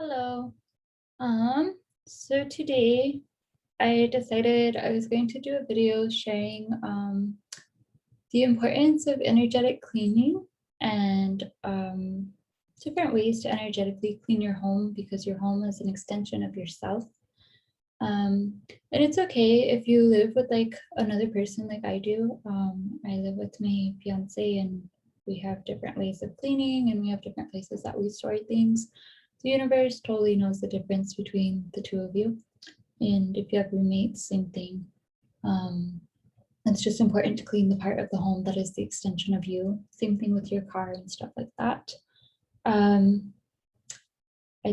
Hello. So today I decided I was going to do a video sharing the importance of energetic cleaning and different ways to energetically clean your home because your home is an extension of yourself. And it's okay if you live with like another person like I do. I live with my fiance and we have different ways of cleaning and we have different places that we store things. The universe totally knows the difference between the two of you. And if you have roommates, same thing. It's just important to clean the part of the home that is the extension of you. Same thing with your car and stuff like that. I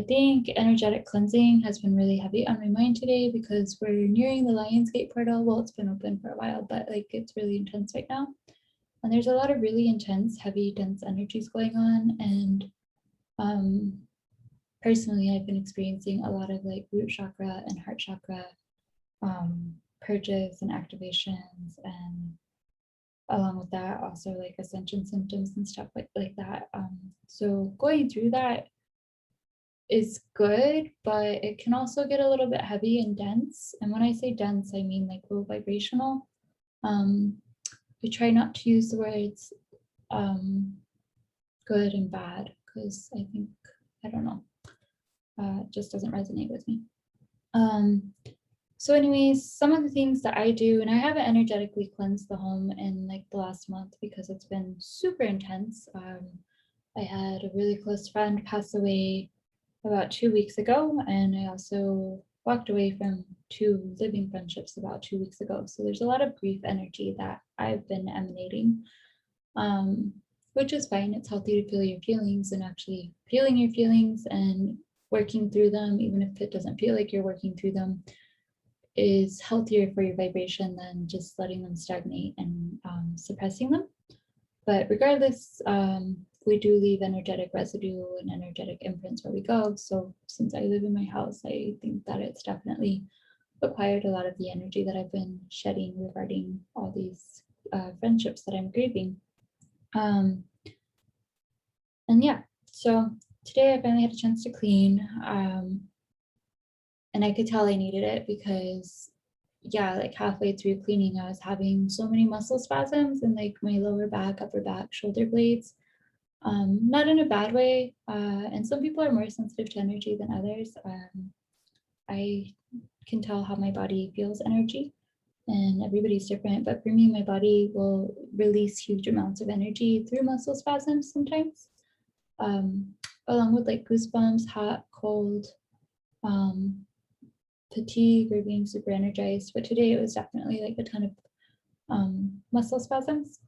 think energetic cleansing has been really heavy on my mind today because we're nearing the Lionsgate portal. Well, it's been open for a while, but like it's really intense right now. And there's a lot of really intense, heavy, dense energies going on. And personally, I've been experiencing a lot of like root chakra and heart chakra purges and activations, and along with that, also like ascension symptoms and stuff like that. So going through that is good, but it can also get a little bit heavy and dense. And when I say dense, I mean like low vibrational. We try not to use the words good and bad because I think, I don't know, it just doesn't resonate with me. So anyways, some of the things that I do, and I haven't energetically cleansed the home in like the last month because it's been super intense. I had a really close friend pass away about 2 weeks ago, and I also walked away from 2 living friendships about 2 weeks ago. So there's a lot of grief energy that I've been emanating, which is fine. It's healthy to feel your feelings, and actually feeling your feelings and working through them, even if it doesn't feel like you're working through them, is healthier for your vibration than just letting them stagnate and suppressing them. But regardless, we do leave energetic residue and energetic imprints where we go. So since I live in my house, I think that it's definitely acquired a lot of the energy that I've been shedding regarding all these friendships that I'm grieving. And yeah, so today I finally had a chance to clean. And I could tell I needed it because, yeah, like halfway through cleaning, I was having so many muscle spasms in like my lower back, upper back, shoulder blades. Not in a bad way. And some people are more sensitive to energy than others. I can tell how my body feels energy, and everybody's different. But for me, my body will release huge amounts of energy through muscle spasms sometimes, along with like goosebumps, hot, cold, fatigue, or being super energized. But today it was definitely like a ton of muscle spasms.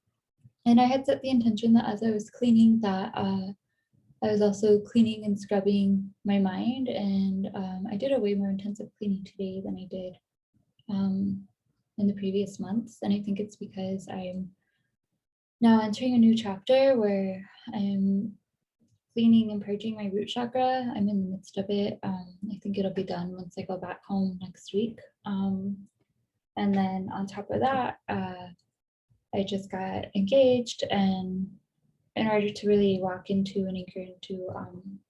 And I had set the intention that as I was cleaning that I was also cleaning and scrubbing my mind. And I did a way more intensive cleaning today than I did in the previous months. And I think it's because I'm now entering a new chapter where I'm cleaning and purging my root chakra. I'm in the midst of it. I think it'll be done once I go back home next week. And then on top of that, I just got engaged, and in order to really walk into and anchor into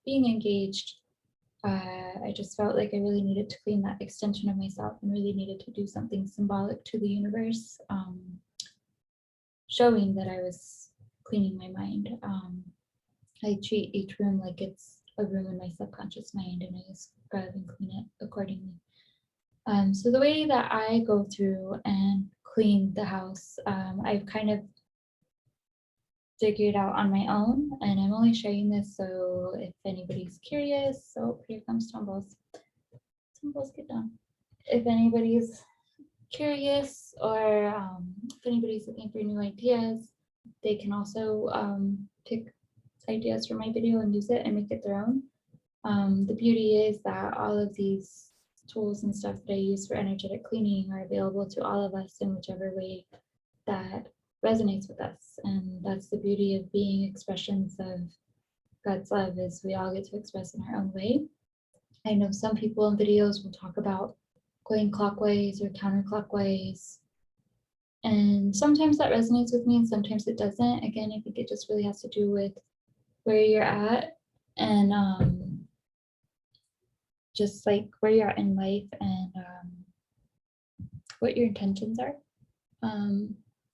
being engaged, I just felt like I really needed to clean that extension of myself and really needed to do something symbolic to the universe, showing that I was cleaning my mind. I treat each room like it's a room in my subconscious mind, and I scrub and clean it accordingly. So the way that I go through and clean the house, I've kind of figured out on my own, and I'm only sharing this so if anybody's curious. So here comes Tumbles. Tumbles, get down. If anybody's curious, or if anybody's looking for new ideas, they can also pick ideas from my video and use it and make it their own. The beauty is that all of these tools and stuff that I use for energetic cleaning are available to all of us in whichever way that resonates with us. And that's the beauty of being expressions of God's love, is we all get to express in our own way. I know some people in videos will talk about going clockwise or counterclockwise, and sometimes that resonates with me and sometimes it doesn't. Again, I think it just really has to do with where you're at and just like where you're at in life and what your intentions are.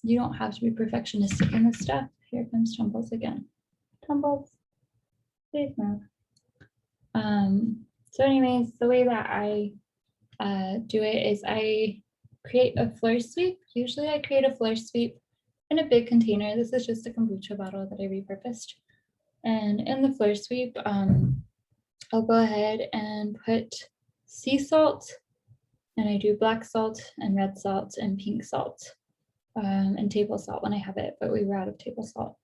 You don't have to be perfectionistic in this stuff. Here comes Tumbles again. Tumbles, please move. So anyways, the way that I do it is I create a floor sweep. Usually I create a floor sweep in a big container. This is just a kombucha bottle that I repurposed. And in the floor sweep, I'll go ahead and put sea salt, and I do black salt and red salt and pink salt, and table salt when I have it, but we were out of table salt.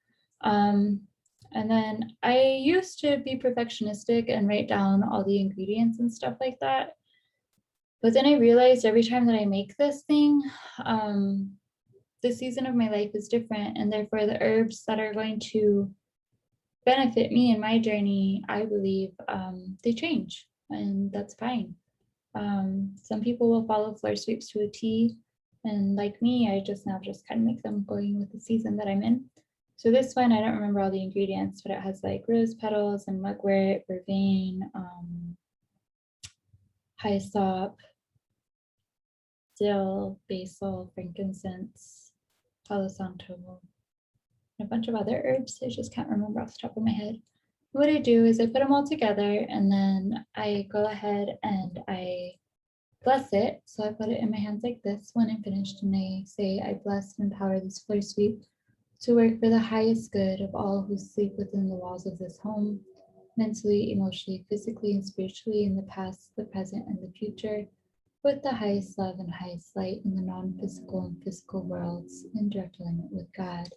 And then I used to be perfectionistic and write down all the ingredients and stuff like that. But then I realized every time that I make this thing, the season of my life is different, and therefore the herbs that are going to benefit me in my journey, I believe, they change, and that's fine. Some people will follow floor sweeps to a T, and like me, I just kind of make them going with the season that I'm in. So this one, I don't remember all the ingredients, but it has like rose petals and mugwort, vervain, hyssop, dill, basil, frankincense, palo santo, and a bunch of other herbs. I just can't remember off the top of my head. What I do is I put them all together, and then I go ahead and I bless it. So I put it in my hands like this when I'm finished, and I say, I bless and empower this floor sweep to work for the highest good of all who sleep within the walls of this home, mentally, emotionally, physically, and spiritually, in the past, the present, and the future, with the highest love and highest light in the non-physical and physical worlds, in direct alignment with God.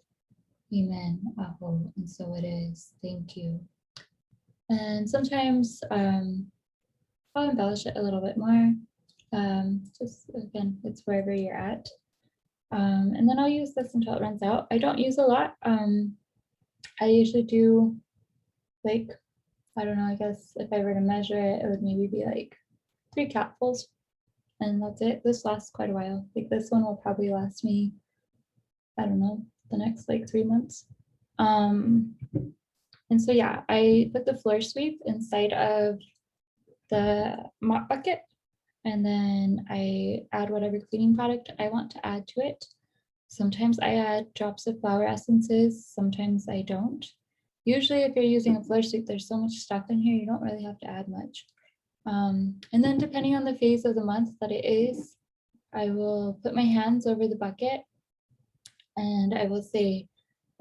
Amen. Aho. And so it is. Thank you. And sometimes I'll embellish it a little bit more. Just again, it's wherever you're at. And then I'll use this until it runs out. I don't use a lot. I usually do like, I don't know, I guess if I were to measure it, it would maybe be like 3 capfuls, and that's it. This lasts quite a while. Like this one will probably last me, I don't know, the next like 3 months. And so yeah, I put the floor sweep inside of the mop bucket, and then I add whatever cleaning product I want to add to it. Sometimes I add drops of flower essences, sometimes I don't. Usually if you're using a floor sweep, there's so much stuff in here, you don't really have to add much. And then depending on the phase of the month that it is, I will put my hands over the bucket and I will say,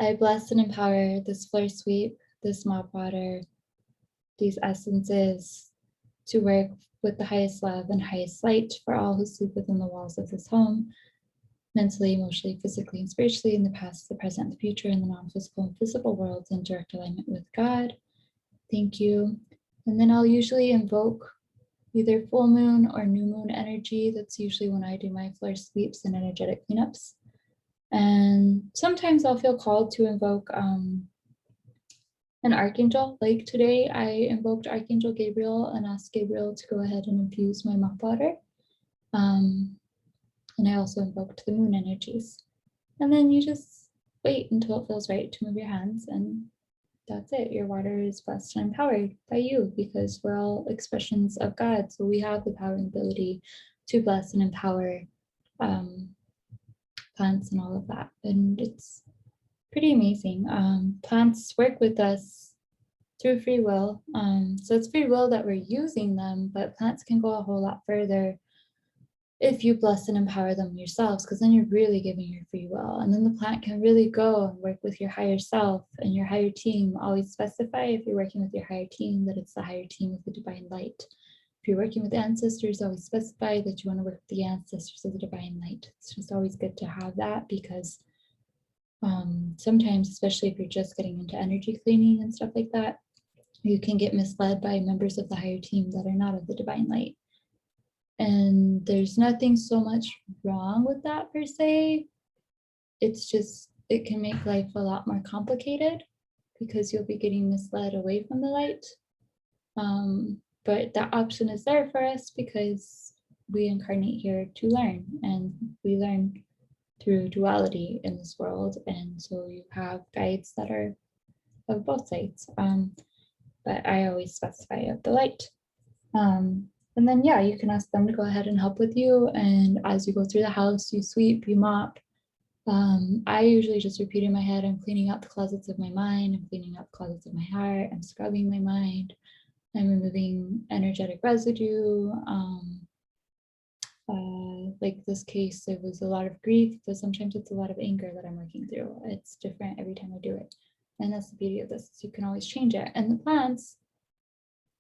I bless and empower this floor sweep, this mop water, these essences to work with the highest love and highest light for all who sleep within the walls of this home, mentally, emotionally, physically, and spiritually, in the past, the present, the future, in the non-physical and physical worlds, in direct alignment with God. Thank you. And then I'll usually invoke either full moon or new moon energy. That's usually when I do my floor sweeps and energetic cleanups. And sometimes I'll feel called to invoke an archangel. Like today, I invoked Archangel Gabriel and asked Gabriel to go ahead and infuse my mop water. And I also invoked the moon energies. And then you just wait until it feels right to move your hands, and that's it. Your water is blessed and empowered by you, because we're all expressions of God. So we have the power and ability to bless and empower plants and all of that. And it's pretty amazing. Plants work with us through free will. So it's free will that we're using them, but plants can go a whole lot further if you bless and empower them yourselves, because then you're really giving your free will. And then the plant can really go and work with your higher self and your higher team. Always specify, if you're working with your higher team, that it's the higher team with the divine light. If you're working with ancestors, always specify that you want to work with the ancestors of the divine light. It's just always good to have that, because sometimes, especially if you're just getting into energy cleaning and stuff like that, you can get misled by members of the higher team that are not of the divine light. And there's nothing so much wrong with that per se. It's just, it can make life a lot more complicated, because you'll be getting misled away from the light. But that option is there for us, because we incarnate here to learn, and we learn through duality in this world. And so you have guides that are of both sides. But I always specify of the light. And then, yeah, you can ask them to go ahead and help with you. And as you go through the house, you sweep, you mop. I usually just repeat in my head, I'm cleaning out the closets of my mind, I'm cleaning out the closets of my heart, I'm scrubbing my mind, I'm removing energetic residue. Like this case, it was a lot of grief, but sometimes it's a lot of anger that I'm working through. It's different every time I do it. And that's the beauty of this, is you can always change it. And the plants,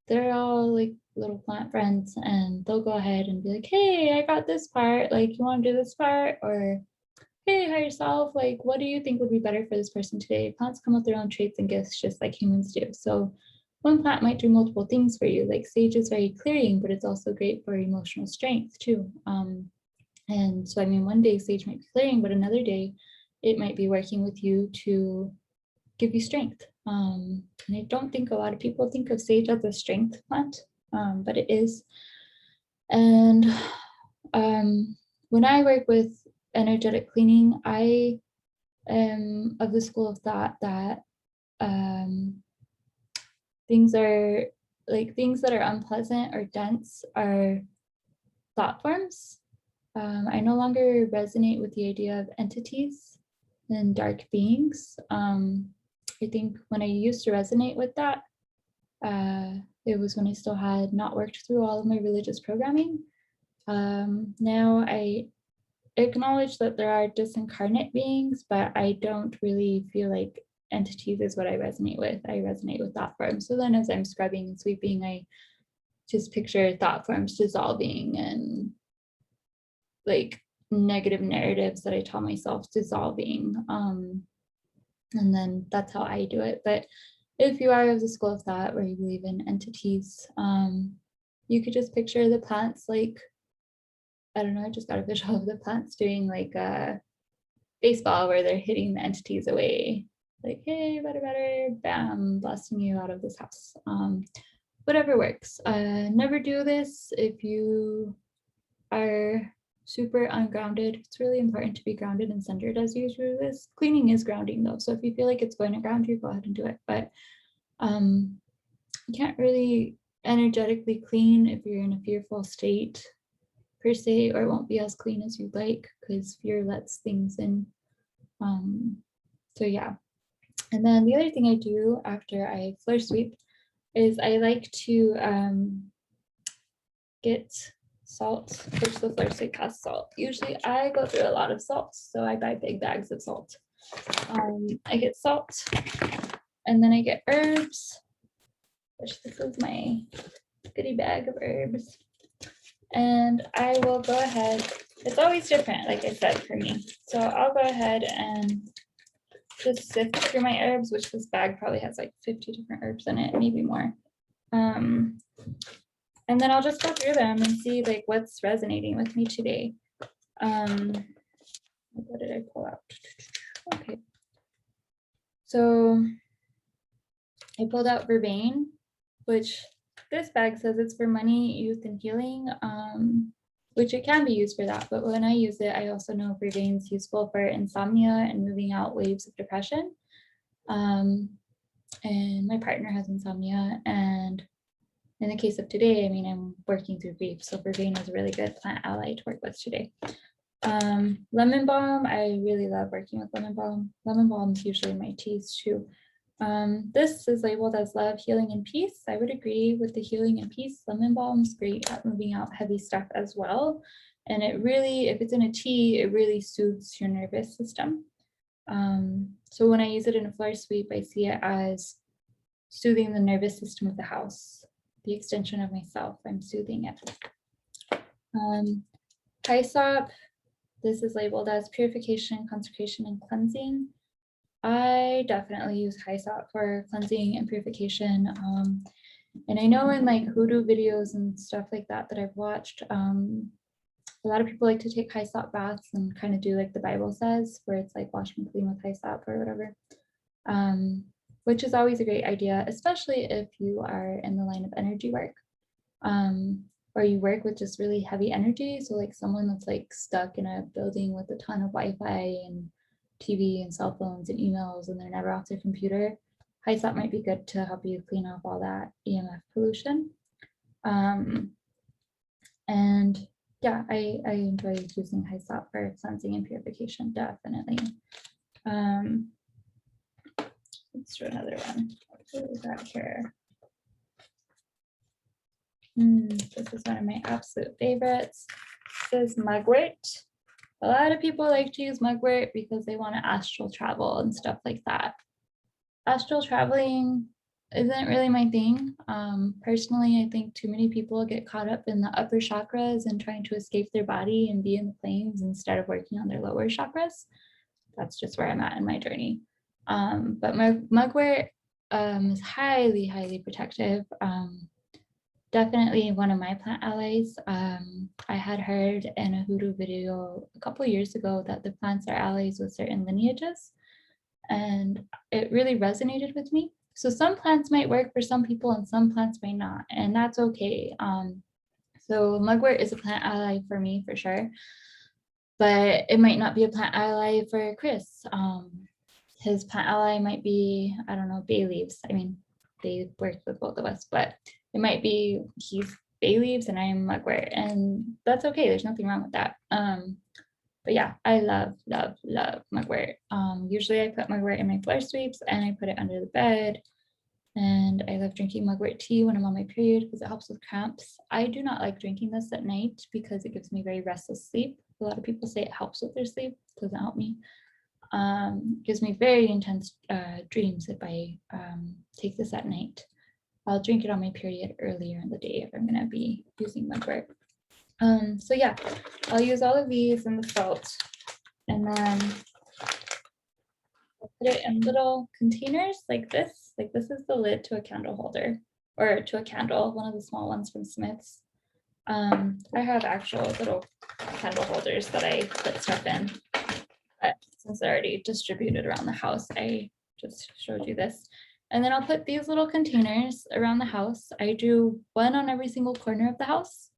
they're all like little plant friends, and they'll go ahead and be like, hey, I got this part, like you want to do this part? Or hey, higher self, like what do you think would be better for this person today? Plants come with their own traits and gifts just like humans do. So one plant might do multiple things for you. Like sage is very clearing, but it's also great for emotional strength too. And so, I mean, one day sage might be clearing, but another day it might be working with you to give you strength. And I don't think a lot of people think of sage as a strength plant, but it is. And when I work with energetic cleaning, I am of the school of thought that things that are unpleasant or dense are thought forms. I no longer resonate with the idea of entities and dark beings. I think when I used to resonate with that, it was when I still had not worked through all of my religious programming. Now I acknowledge that there are disincarnate beings, but I don't really feel like entities is what I resonate with. I resonate with thought forms. So then as I'm scrubbing and sweeping, I just picture thought forms dissolving and like negative narratives that I tell myself dissolving. And then that's how I do it. But if you are of the school of thought where you believe in entities, you could just picture the plants like, I don't know, I just got a visual of the plants doing like a baseball where they're hitting the entities away. Like, hey, better, bam, blasting you out of this house. Whatever works. Never do this if you are super ungrounded. It's really important to be grounded and centered as you do this. Cleaning is grounding though. So if you feel like it's going to ground you, go ahead and do it. But you can't really energetically clean if you're in a fearful state per se, or it won't be as clean as you'd like because fear lets things in. So yeah. And then the other thing I do after I floor sweep is I like to get salt, which the floor sweep has salt. Usually I go through a lot of salt, so I buy big bags of salt. I get salt, and then I get herbs, which this is my goodie bag of herbs. And I will go ahead, it's always different, like I said, for me. So I'll go ahead and just sift through my herbs, which this bag probably has like 50 different herbs in it, maybe more. And then I'll just go through them and see like what's resonating with me today. What did I pull out? Okay. So I pulled out vervain, which this bag says it's for money, youth, and healing, which it can be used for that. But when I use it, I also know vervain is useful for insomnia and moving out waves of depression. And my partner has insomnia, and in the case of today, I mean, I'm working through grief, so vervain is a really good plant ally to work with today. Lemon balm, I really love working with lemon balm. Lemon balm is usually my teas too. This is labeled as love, healing, and peace. I would agree with the healing and peace. Lemon balm is great at moving out heavy stuff as well. And it really, if it's in a tea, it really soothes your nervous system. So when I use it in a floor sweep, I see it as soothing the nervous system of the house, the extension of myself. I'm soothing it. Hyssop, this is labeled as purification, consecration, and cleansing. I definitely use hyssop for cleansing and purification. And I know in like hoodoo videos and stuff like that that I've watched, a lot of people like to take hyssop baths and kind of do like the Bible says, where it's like wash me clean with hyssop or whatever, which is always a great idea, especially if you are in the line of energy work, or you work with just really heavy energy. So like someone that's like stuck in a building with a ton of Wi-Fi and TV and cell phones and emails, and they're never off their computer, hyssop might be good to help you clean off all that EMF pollution. And yeah, I enjoy using high salt for cleansing and purification, definitely. Let's do another one. What is that here? This is one of my absolute favorites. This is Mugwort. A lot of people like to use Mugwort because they want to astral travel and stuff like that. Astral traveling isn't really my thing. Personally, I think too many people get caught up in the upper chakras and trying to escape their body and be in the planes instead of working on their lower chakras. That's just where I'm at in my journey. But my Mugwort is highly, highly protective. Definitely one of my plant allies. I had heard in a hoodoo video a couple years ago that the plants are allies with certain lineages, and it really resonated with me. So some plants might work for some people and some plants may not, and that's okay. So Mugwort is a plant ally for me for sure, but it might not be a plant ally for Chris. His plant ally might be, I don't know, bay leaves. I mean, they worked with both of us, but it might be he's bay leaves and I'm Mugwort, and that's okay. There's nothing wrong with that. But yeah, I love, love, love Mugwort. Usually I put Mugwort in my floor sweeps and I put it under the bed. And I love drinking Mugwort tea when I'm on my period because it helps with cramps. I do not like drinking this at night because it gives me very restless sleep. A lot of people say it helps with their sleep. It doesn't help me. Gives me very intense dreams if I take this at night. I'll drink it on my period earlier in the day if I'm gonna be using Mugwort. So yeah, I'll use all of these in the salt, and then I'll put it in little containers like this. Like this is the lid to a candle holder, or to a candle, one of the small ones from Smith's. I have actual little candle holders that I put stuff in, but since they're already distributed around the house, I just showed you this. And then I'll put these little containers around the house. I do one on every single corner of the house.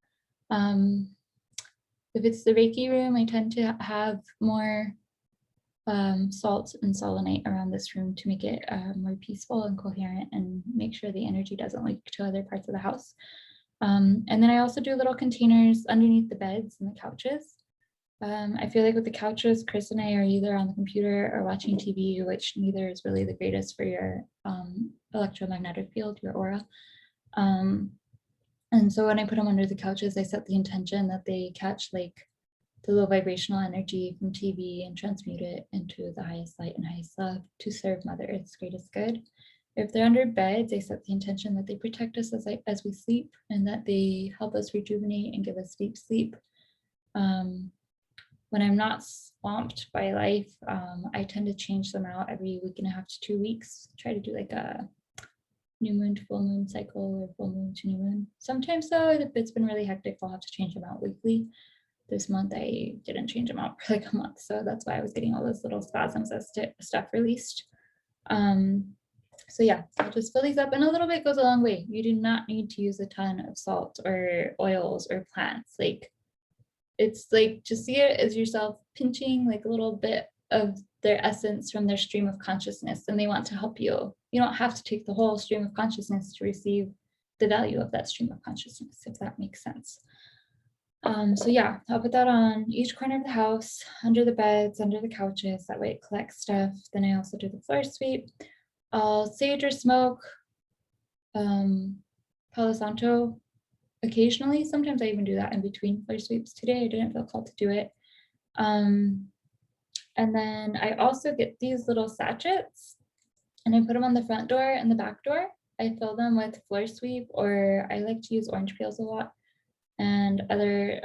If it's the Reiki room, I tend to have more salt and selenite around this room to make it more peaceful and coherent and make sure the energy doesn't leak to other parts of the house. And then I also do little containers underneath the beds and the couches. I feel like with the couches, Chris and I are either on the computer or watching TV, which neither is really the greatest for your electromagnetic field, your aura. And so when I put them under the couches, I set the intention that they catch like the low vibrational energy from TV and transmute it into the highest light and highest love to serve Mother Earth's greatest good. If they're under beds, I set the intention that they protect us as we sleep and that they help us rejuvenate and give us deep sleep. When I'm not swamped by life, I tend to change them out every week and a half to 2 weeks. Try to do like a new moon to full moon cycle or full moon to new moon. Sometimes though, if it's been really hectic, I'll have to change them out weekly. This month I didn't change them out for like a month, so that's why I was getting all those little spasms as stuff released. So yeah, I'll just fill these up, and a little bit goes a long way. You do not need to use a ton of salt or oils or plants. Like it's like just see it as yourself pinching like a little bit of their essence from their stream of consciousness, and they want to help you. You don't have to take the whole stream of consciousness to receive the value of that stream of consciousness, if that makes sense. So yeah, I'll put that on each corner of the house, under the beds, under the couches. That way it collects stuff. Then I also do the floor sweep. I'll sage or smoke Palo Santo occasionally. Sometimes I even do that in between floor sweeps. Today I didn't feel called to do it. And then I also get these little sachets and I put them on the front door and the back door. I fill them with floor sweep, or I like to use orange peels a lot, and other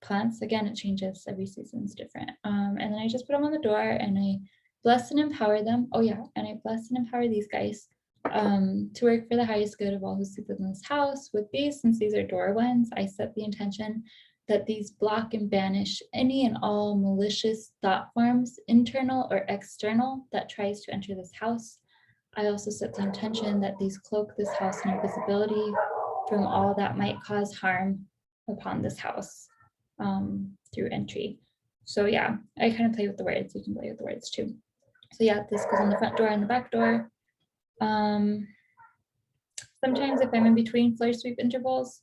plants. Again, it changes, every season's different. And then I just put them on the door and I bless and empower them. Oh yeah, and I bless and empower these guys to work for the highest good of all who sleep in this house. With these, since these are door ones, I set the intention that these block and banish any and all malicious thought forms, internal or external, that tries to enter this house. I also set the intention that these cloak this house in invisibility from all that might cause harm upon this house through entry. So yeah, I kind of play with the words. You can play with the words too. So yeah, this goes on the front door and the back door. Sometimes if I'm in between floor sweep intervals,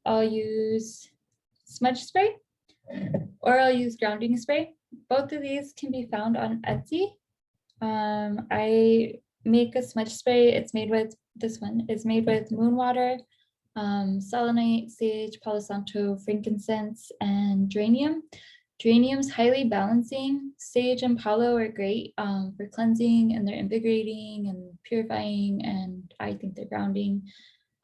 I'll use smudge spray, or I'll use grounding spray. Both of these can be found on Etsy. I make a smudge spray. It's made with, this one is made with moon water, selenite, sage, palo santo, frankincense, and geranium. Geranium's highly balancing. Sage and palo are great for cleansing, and they're invigorating and purifying, and I think they're grounding.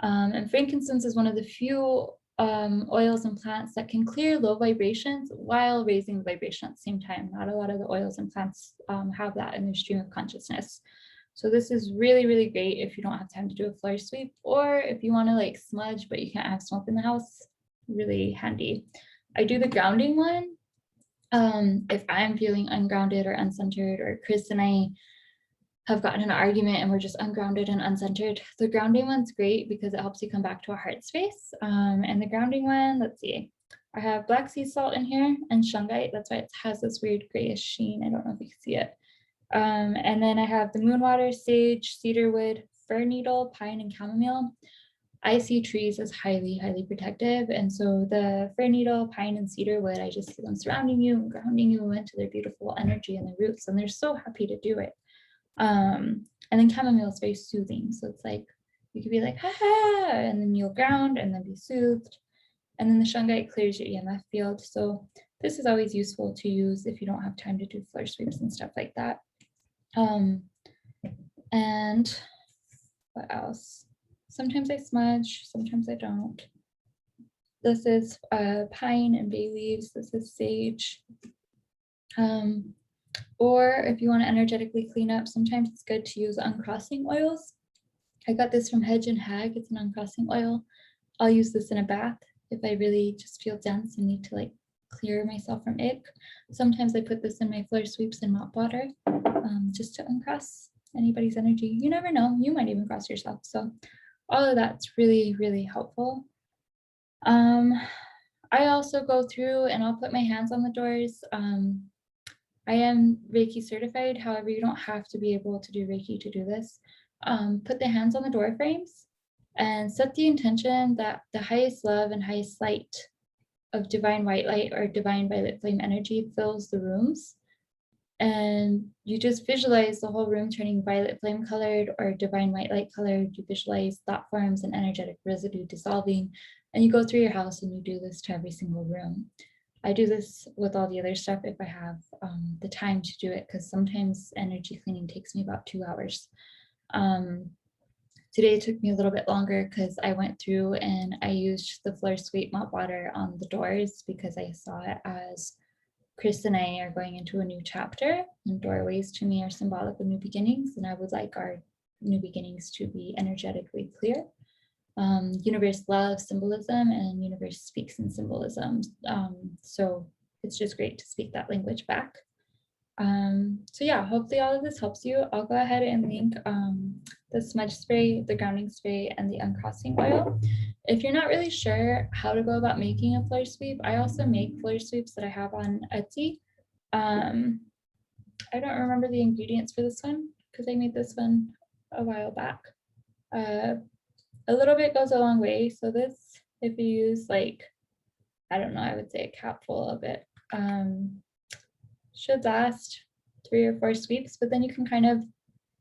And frankincense is one of the few oils and plants that can clear low vibrations while raising the vibration at the same time. Not a lot of the oils and plants have that in their stream of consciousness. So this is really, really great if you don't have time to do a floor sweep, or if you want to like smudge but you can't have smoke in the house. Really handy. I do the grounding one if I'm feeling ungrounded or uncentered, or Chris and I have gotten in an argument and we're just ungrounded and uncentered. The grounding one's great because it helps you come back to a heart space. And the grounding one, let's see, I have black sea salt in here and shungite. That's why it has this weird grayish sheen. I don't know if you can see it. And then I have the moon water, sage, cedarwood, fir needle, pine, and chamomile. I see trees as highly, highly protective. And so the fir needle, pine, and cedarwood, I just see them surrounding you and grounding you into their beautiful energy and their roots. And they're so happy to do it. And then chamomile is very soothing. So it's like, you could be like, ha ha, and then you'll ground and then be soothed. And then the shungite clears your EMF field. So this is always useful to use if you don't have time to do floor sweeps and stuff like that. And what else? Sometimes I smudge, sometimes I don't. This is pine and bay leaves. This is sage. Or if you want to energetically clean up, sometimes it's good to use uncrossing oils. I got this from Hedge and Hag. It's an uncrossing oil. I'll use this in a bath if I really just feel dense and need to like clear myself from ick. Sometimes I put this in my floor sweeps and mop water just to uncross anybody's energy. You never know, you might even cross yourself. So all of that's really, really helpful. I also go through and I'll put my hands on the doors. I am Reiki certified. However, you don't have to be able to do Reiki to do this. Put the hands on the door frames and set the intention that the highest love and highest light of divine white light or divine violet flame energy fills the rooms. And you just visualize the whole room turning violet flame colored or divine white light colored. You visualize thought forms and energetic residue dissolving. And you go through your house and you do this to every single room. I do this with all the other stuff if I have the time to do it, because sometimes energy cleaning takes me about 2 hours. Today it took me a little bit longer because I went through and I used the floor sweep mop water on the doors because I saw it as Chris and I are going into a new chapter, and doorways to me are symbolic of new beginnings, and I would like our new beginnings to be energetically clear. Universe loves symbolism and universe speaks in symbolism. So it's just great to speak that language back. So yeah, hopefully all of this helps you. I'll go ahead and link the smudge spray, the grounding spray, and the uncrossing oil. If you're not really sure how to go about making a floor sweep, I also make floor sweeps that I have on Etsy. I don't remember the ingredients for this one because I made this one a while back. A little bit goes a long way. So this, if you use like, I don't know, I would say a capful of it, should last 3 or 4 sweeps, but then you can kind of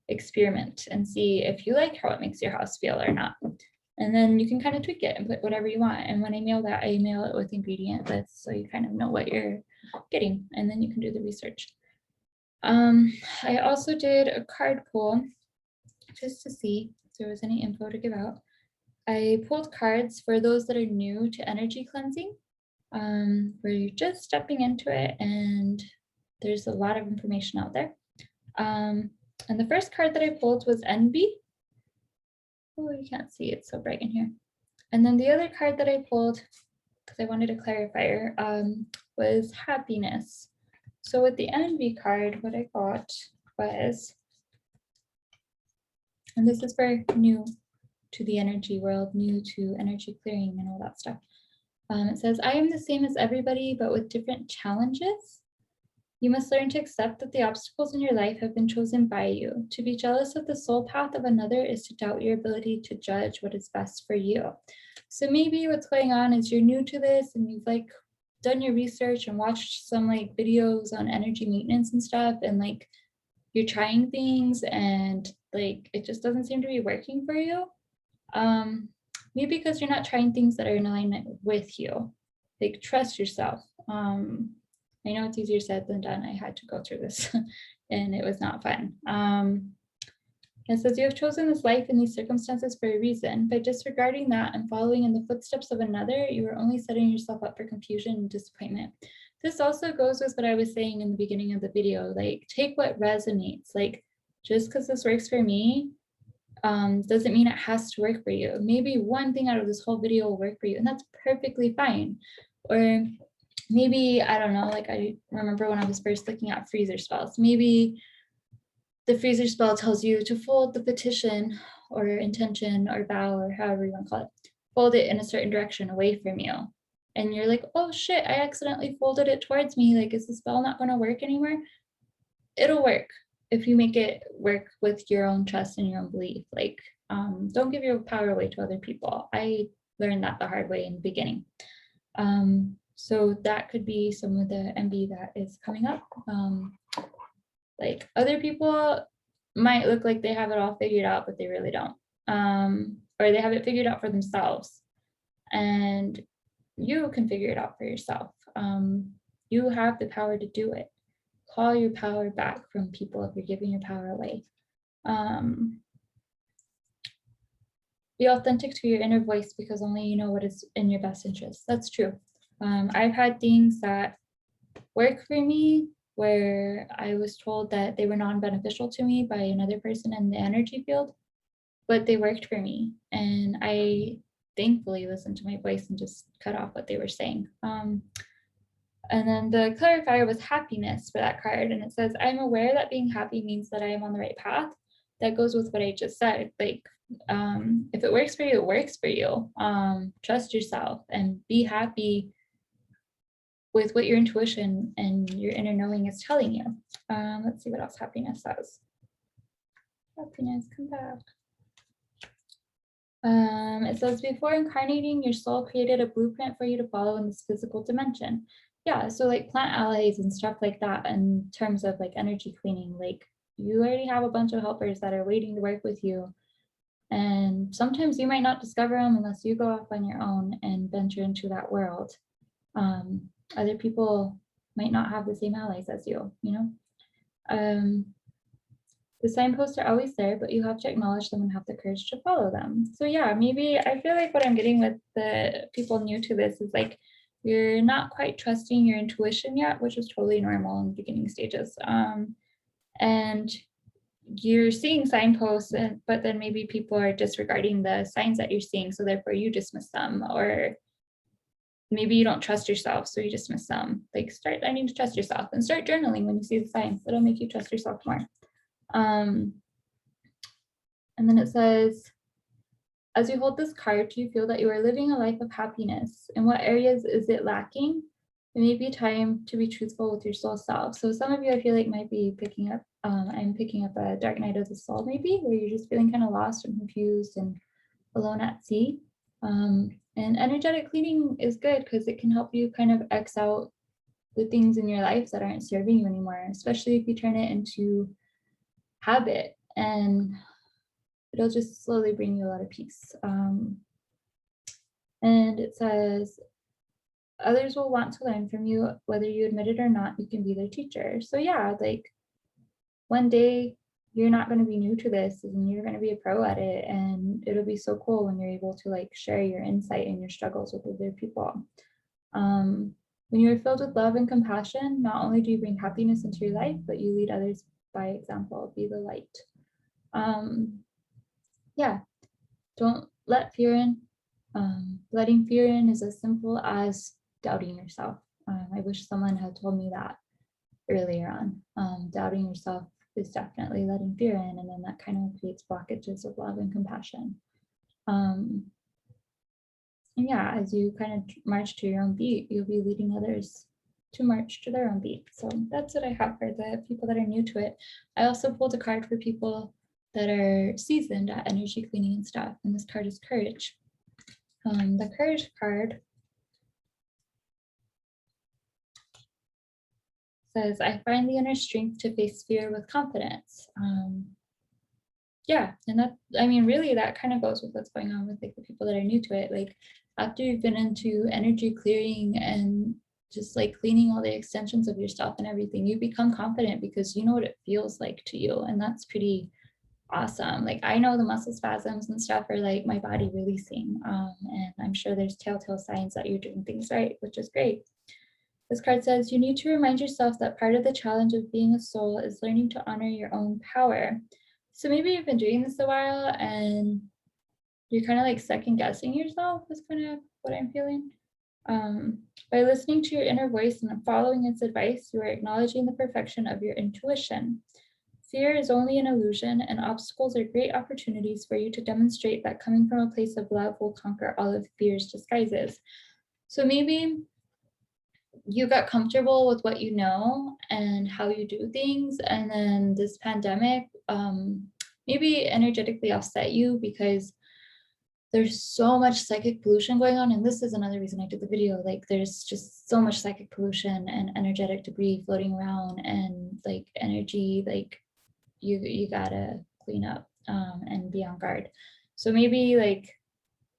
experiment and see if you like how it makes your house feel or not. And then you can kind of tweak it and put whatever you want. And when I mail that, I mail it with ingredient lists so you kind of know what you're getting, and then you can do the research. I also did a card pull just to see if there was any info to give out. I pulled cards for those that are new to energy cleansing, where you're just stepping into it and there's a lot of information out there. And the first card that I pulled was Envy. Oh, you can't see, it's so bright in here. And then the other card that I pulled, because I wanted a clarifier, was Happiness. So with the Envy card, what I got was, and this is for new to the energy world, new to energy clearing and all that stuff. It says, I am the same as everybody, but with different challenges. You must learn to accept that the obstacles in your life have been chosen by you. To be jealous of the soul path of another is to doubt your ability to judge what is best for you. So maybe what's going on is you're new to this and you've like done your research and watched some like videos on energy maintenance and stuff, and like you're trying things and like it just doesn't seem to be working for you. Maybe because you're not trying things that are in alignment with you. Like trust yourself. I know it's easier said than done. I had to go through this and it was not fun. It says you have chosen this life in these circumstances for a reason. By disregarding that and following in the footsteps of another, you are only setting yourself up for confusion and disappointment. This also goes with what I was saying in the beginning of the video, like take what resonates. Like just because this works for me, doesn't mean it has to work for you. Maybe one thing out of this whole video will work for you and that's perfectly fine. Or maybe, I don't know, like I remember when I was first looking at freezer spells, maybe the freezer spell tells you to fold the petition or intention or vow or however you want to call it, fold it in a certain direction away from you. And you're like, oh shit, I accidentally folded it towards me. Like, is the spell not going to work anymore? It'll work if you make it work with your own trust and your own belief. Like, don't give your power away to other people. I learned that the hard way in the beginning. So that could be some of the envy that is coming up. Like other people might look like they have it all figured out, but they really don't. Or they have it figured out for themselves. And you can figure it out for yourself. You have the power to do it. Call your power back from people if you're giving your power away. Be authentic to your inner voice because only you know what is in your best interest. That's true. I've had things that work for me where I was told that they were non-beneficial to me by another person in the energy field, but they worked for me. And I thankfully listened to my voice and just cut off what they were saying. And then the clarifier was happiness for that card. And it says, I'm aware that being happy means that I am on the right path. That goes with what I just said. Like, if it works for you, it works for you. Trust yourself and be happy with what your intuition and your inner knowing is telling you. Let's see what else happiness says. Happiness, come back. It says, before incarnating, your soul created a blueprint for you to follow in this physical dimension. Yeah, so like plant allies and stuff like that in terms of like energy cleaning, like you already have a bunch of helpers that are waiting to work with you. And sometimes you might not discover them unless you go off on your own and venture into that world. Other people might not have the same allies as you, you know? The signposts are always there, but you have to acknowledge them and have the courage to follow them. So yeah, maybe I feel like what I'm getting with the people new to this is like, you're not quite trusting your intuition yet, which is totally normal in the beginning stages. And you're seeing signposts, but then maybe people are disregarding the signs that you're seeing, so therefore you dismiss them, or maybe you don't trust yourself, so you dismiss them. Like start learning to trust yourself and start journaling when you see the signs. It'll make you trust yourself more. And then it says, as you hold this card, do you feel that you are living a life of happiness? In what areas is it lacking? It may be time to be truthful with your soul self. So some of you I feel like might be picking up, I'm picking up a dark night of the soul maybe, where you're just feeling kind of lost and confused and alone at sea. And energetic cleaning is good because it can help you kind of X out the things in your life that aren't serving you anymore, especially if you turn it into habit, and it'll just slowly bring you a lot of peace. And it says, others will want to learn from you, whether you admit it or not, you can be their teacher. So yeah, like one day you're not going to be new to this and you're going to be a pro at it. And it'll be so cool when you're able to like share your insight and your struggles with other people. When you're filled with love and compassion, not only do you bring happiness into your life, but you lead others by example, be the light. Yeah, don't let fear in. Letting fear in is as simple as doubting yourself. I wish someone had told me that earlier on. Doubting yourself is definitely letting fear in, and then that kind of creates blockages of love and compassion. And yeah, as you kind of march to your own beat, you'll be leading others to march to their own beat. So that's what I have for the people that are new to it. I also pulled a card for people that are seasoned at energy cleaning and stuff, and this card is Courage. The Courage card says, I find the inner strength to face fear with confidence. Yeah, and that, I mean, really that kind of goes with what's going on with like the people that are new to it. Like after you've been into energy clearing and just like cleaning all the extensions of yourself and everything, you become confident because you know what it feels like to you. And that's pretty awesome. Like I know the muscle spasms and stuff are like my body releasing. And I'm sure there's telltale signs that you're doing things right, which is great. This card says, you need to remind yourself that part of the challenge of being a soul is learning to honor your own power. So maybe you've been doing this a while and you're kind of like second guessing yourself is kind of what I'm feeling. By listening to your inner voice and following its advice, you are acknowledging the perfection of your intuition. Fear is only an illusion, and obstacles are great opportunities for you to demonstrate that coming from a place of love will conquer all of fear's disguises. So maybe you got comfortable with what you know and how you do things, and then this pandemic maybe energetically offset you because there's so much psychic pollution going on. And this is another reason I did the video. Like there's just so much psychic pollution and energetic debris floating around, and like energy, like you gotta clean up and be on guard. So maybe like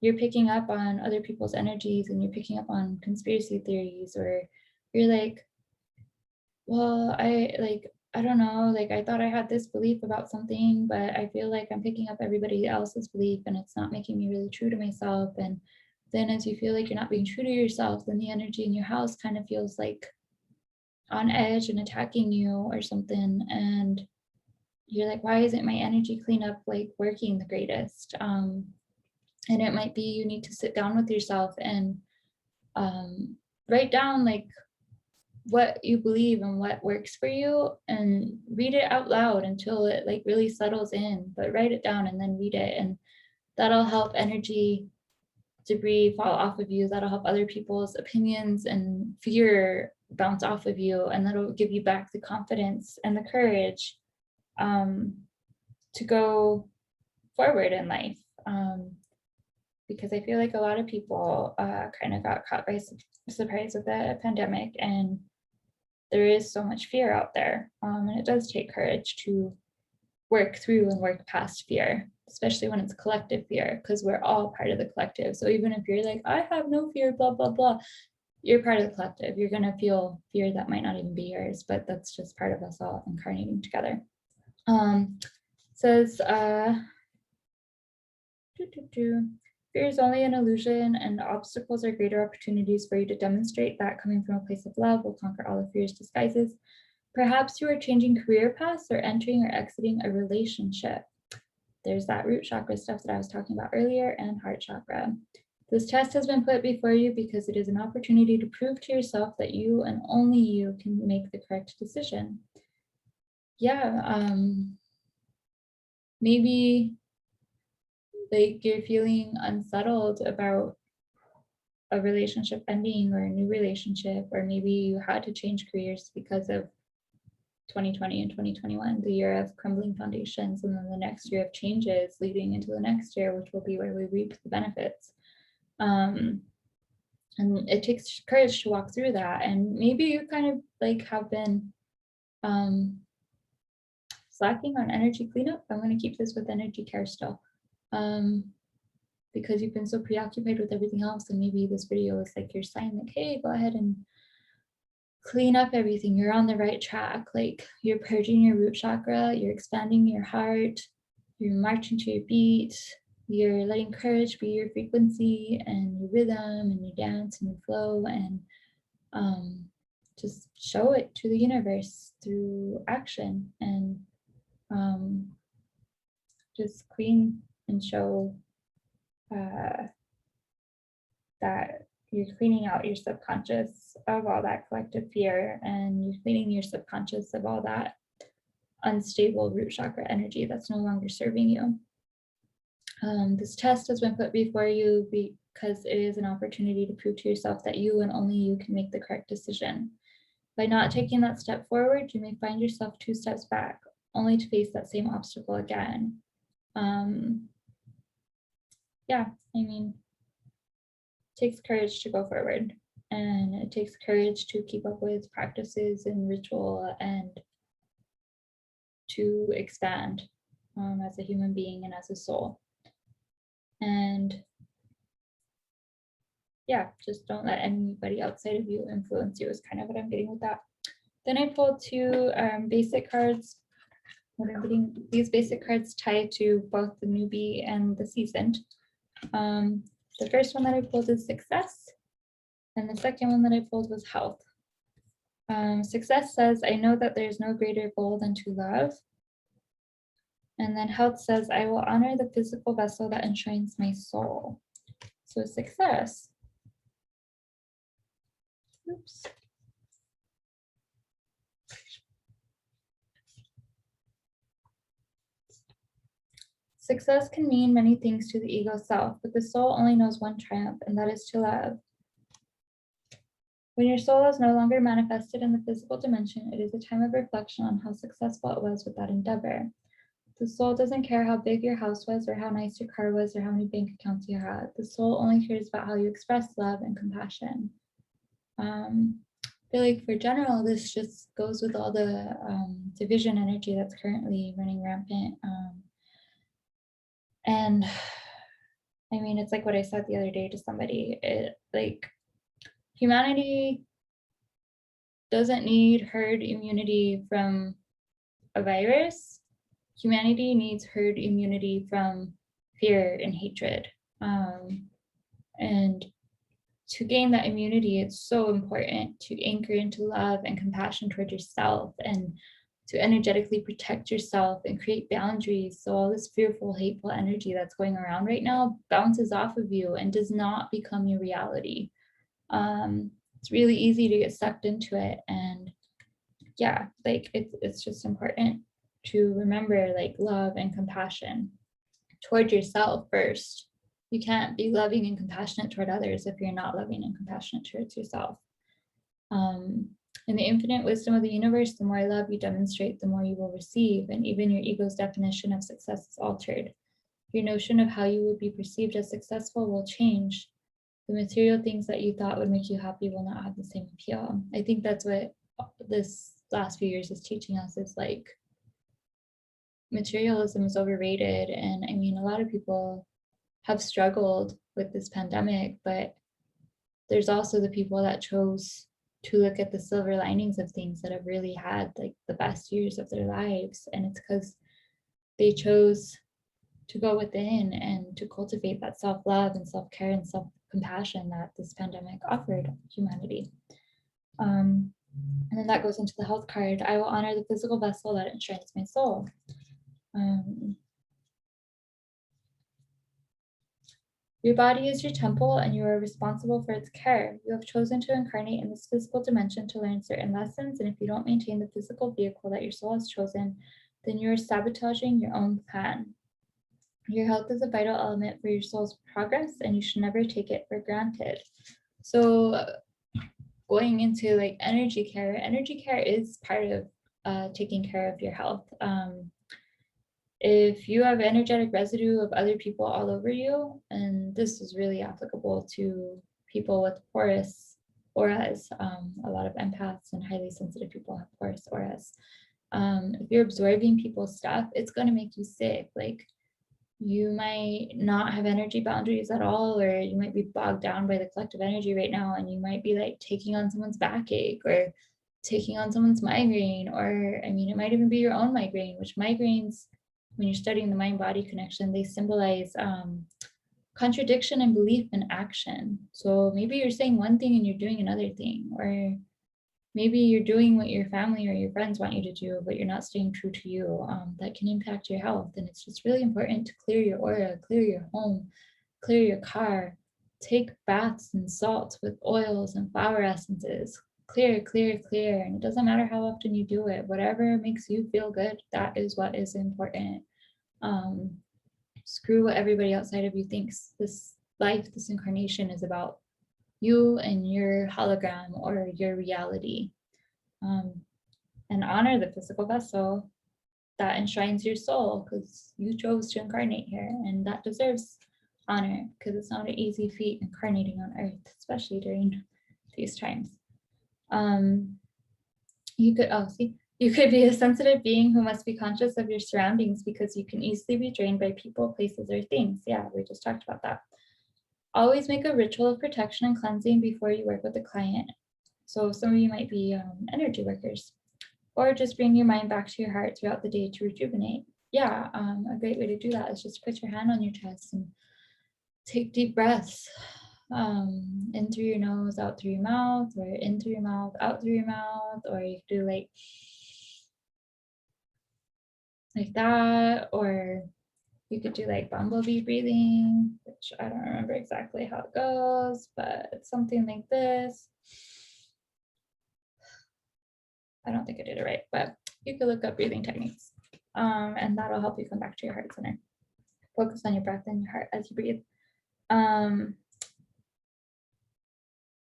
you're picking up on other people's energies and you're picking up on conspiracy theories, or you're like, well, I don't know, like I thought I had this belief about something, but I feel like I'm picking up everybody else's belief and it's not making me really true to myself. And then as you feel like you're not being true to yourself, then the energy in your house kind of feels like on edge and attacking you or something. And you're like, why isn't my energy cleanup like working the greatest? And it might be you need to sit down with yourself and write down like what you believe and what works for you, and read it out loud until it like really settles in. But write it down and then read it, and that'll help energy debris fall off of you. That'll help other people's opinions and fear bounce off of you, and that'll give you back the confidence and the courage to go forward in life. Because I feel like a lot of people kind of got caught by surprise with the pandemic, and there is so much fear out there. And it does take courage to work through and work past fear, especially when it's collective fear, because we're all part of the collective. So even if you're like, I have no fear, blah, blah, blah, you're part of the collective. You're gonna feel fear that might not even be yours, but that's just part of us all incarnating together. Says, fear is only an illusion, and obstacles are greater opportunities for you to demonstrate that coming from a place of love will conquer all of fear's disguises. Perhaps you are changing career paths or entering or exiting a relationship. There's that root chakra stuff that I was talking about earlier, and heart chakra. This test has been put before you because it is an opportunity to prove to yourself that you and only you can make the correct decision. Yeah, maybe like you're feeling unsettled about a relationship ending or a new relationship, or maybe you had to change careers because of 2020 and 2021, the year of crumbling foundations, and then the next year of changes leading into the next year, which will be where we reap the benefits. And it takes courage to walk through that. And maybe you kind of like have been slacking on energy cleanup. I'm going to keep this with energy care still. Because you've been so preoccupied with everything else, and maybe this video is like your sign, like, hey, go ahead and clean up everything. You're on the right track. Like you're purging your root chakra, you're expanding your heart, you're marching to your beat, you're letting courage be your frequency and your rhythm and your dance and your flow, and just show it to the universe through action, and just clean and show that you're cleaning out your subconscious of all that collective fear, and you're cleaning your subconscious of all that unstable root chakra energy that's no longer serving you. This test has been put before you because it is an opportunity to prove to yourself that you and only you can make the correct decision. By not taking that step forward, you may find yourself 2 steps back, only to face that same obstacle again. Yeah, I mean, it takes courage to go forward, and it takes courage to keep up with practices and ritual and to expand as a human being and as a soul. And yeah, just don't let anybody outside of you influence you is kind of what I'm getting with that. Then I pulled 2 basic cards. What I'm getting, these basic cards tie to both the newbie and the seasoned. The first one that I pulled is success, and the second one that I pulled was health. Success says, I know that there's no greater goal than to love. And then health says, I will honor the physical vessel that enshrines my soul. So success. Oops. Success can mean many things to the ego self, but the soul only knows one triumph, and that is to love. When your soul is no longer manifested in the physical dimension, it is a time of reflection on how successful it was with that endeavor. The soul doesn't care how big your house was, or how nice your car was, or how many bank accounts you had. The soul only cares about how you express love and compassion. I feel like for general, this just goes with all the division energy that's currently running rampant. And I mean, it's like what I said the other day to somebody. Like, humanity doesn't need herd immunity from a virus. Humanity needs herd immunity from fear and hatred. And to gain that immunity, it's so important to anchor into love and compassion toward yourself, and to energetically protect yourself and create boundaries, so all this fearful, hateful energy that's going around right now bounces off of you and does not become your reality. It's really easy to get sucked into it, and yeah, like it's just important to remember like love and compassion toward yourself first. You can't be loving and compassionate toward others if you're not loving and compassionate towards yourself. In the infinite wisdom of the universe, the more love you demonstrate, the more you will receive, and even your ego's definition of success is altered. Your notion of how you would be perceived as successful will change. The material things that you thought would make you happy will not have the same appeal. I think that's what this last few years is teaching us, is like materialism is overrated. And I mean, a lot of people have struggled with this pandemic, but there's also the people that chose to look at the silver linings of things that have really had like the best years of their lives. And it's because they chose to go within and to cultivate that self-love and self-care and self-compassion that this pandemic offered humanity. And then that goes into the health card. I will honor the physical vessel that enshrines my soul. Your body is your temple, and you are responsible for its care. You have chosen to incarnate in this physical dimension to learn certain lessons, and if you don't maintain the physical vehicle that your soul has chosen, then you are sabotaging your own plan. Your health is a vital element for your soul's progress, and you should never take it for granted. So going into like energy care is part of taking care of your health. If you have energetic residue of other people all over you, and this is really applicable to people with porous auras, a lot of empaths and highly sensitive people have porous auras. If you're absorbing people's stuff, it's going to make you sick. Like, you might not have energy boundaries at all, or you might be bogged down by the collective energy right now, and you might be like taking on someone's backache or taking on someone's migraine, or I mean, it might even be your own migraine, which migraines, when you're studying the mind-body connection, they symbolize contradiction and belief in action. So maybe you're saying one thing and you're doing another thing, or maybe you're doing what your family or your friends want you to do, but you're not staying true to you. That can impact your health. And it's just really important to clear your aura, clear your home, clear your car, take baths and salts with oils and flower essences. Clear, clear, clear. And it doesn't matter how often you do it. Whatever makes you feel good, that is what is important. Screw what everybody outside of you thinks. This life, this incarnation is about you and your hologram or your reality. and honor the physical vessel that enshrines your soul, because you chose to incarnate here, and that deserves honor, because it's not an easy feat incarnating on earth, especially during these times. You could be a sensitive being who must be conscious of your surroundings, because you can easily be drained by people, places, or things. Yeah, we just talked about that. Always make a ritual of protection and cleansing before you work with a client. So some of you might be energy workers, or just bring your mind back to your heart throughout the day to rejuvenate. Yeah, a great way to do that is just put your hand on your chest and take deep breaths. In through your nose, out through your mouth, or in through your mouth, out through your mouth, or you could do like that, or you could do like bumblebee breathing, which I don't remember exactly how it goes, but it's something like this. I don't think I did it right, but you could look up breathing techniques, and that'll help you come back to your heart center. Focus on your breath and your heart as you breathe.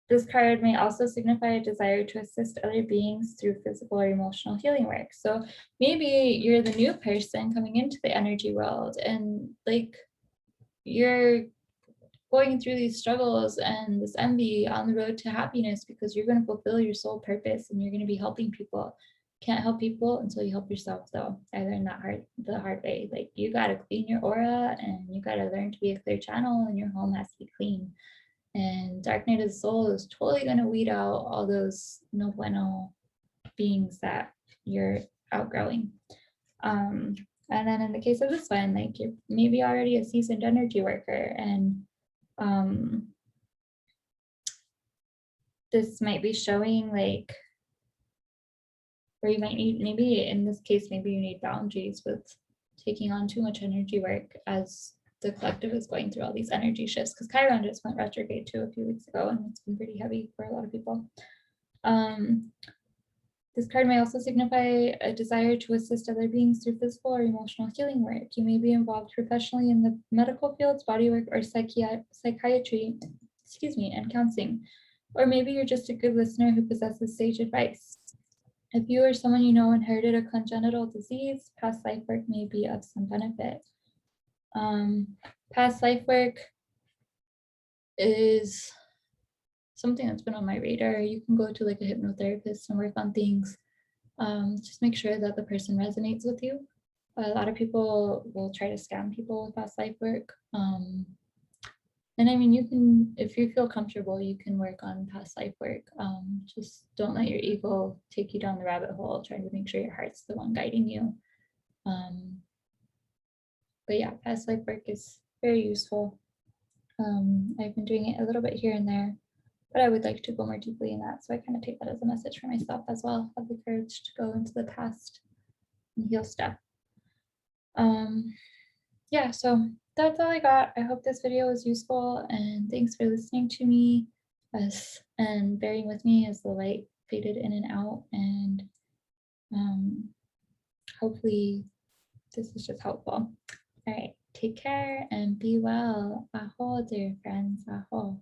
This card may also signify a desire to assist other beings through physical or emotional healing work. So maybe you're the new person coming into the energy world, and like you're going through these struggles and this envy on the road to happiness, because you're going to fulfill your soul purpose and you're going to be helping people. Can't help people until you help yourself, though. I learned that the hard way. Like, you got to clean your aura, and you got to learn to be a clear channel, and your home has to be clean. And Dark Night of the Soul is totally going to weed out all those no bueno beings that you're outgrowing. And then in the case of this one, like, you're maybe already a seasoned energy worker, and this might be showing like, or you might need, maybe in this case, maybe you need boundaries with taking on too much energy work as the collective is going through all these energy shifts, because Chiron just went retrograde too a few weeks ago, and it's been pretty heavy for a lot of people. This card may also signify a desire to assist other beings through physical or emotional healing work. You may be involved professionally in the medical fields, bodywork, or psychiatry, and counseling. Or maybe you're just a good listener who possesses sage advice. If you or someone you know inherited a congenital disease, past life work may be of some benefit. Past life work is something that's been on my radar. You can go to like a hypnotherapist and work on things. Just make sure that the person resonates with you. A lot of people will try to scam people with past life work. And I mean, you can, if you feel comfortable, you can work on past life work. Just don't let your ego take you down the rabbit hole, trying to make sure your heart's the one guiding you. But yeah, past life work is very useful. I've been doing it a little bit here and there, but I would like to go more deeply in that. So I kind of take that as a message for myself as well. Have the courage to go into the past and heal stuff. Yeah, so that's all I got. I hope this video was useful, and thanks for listening to me and bearing with me as the light faded in and out. And hopefully this is just helpful. All right, take care and be well. Aho, dear friends. Aho.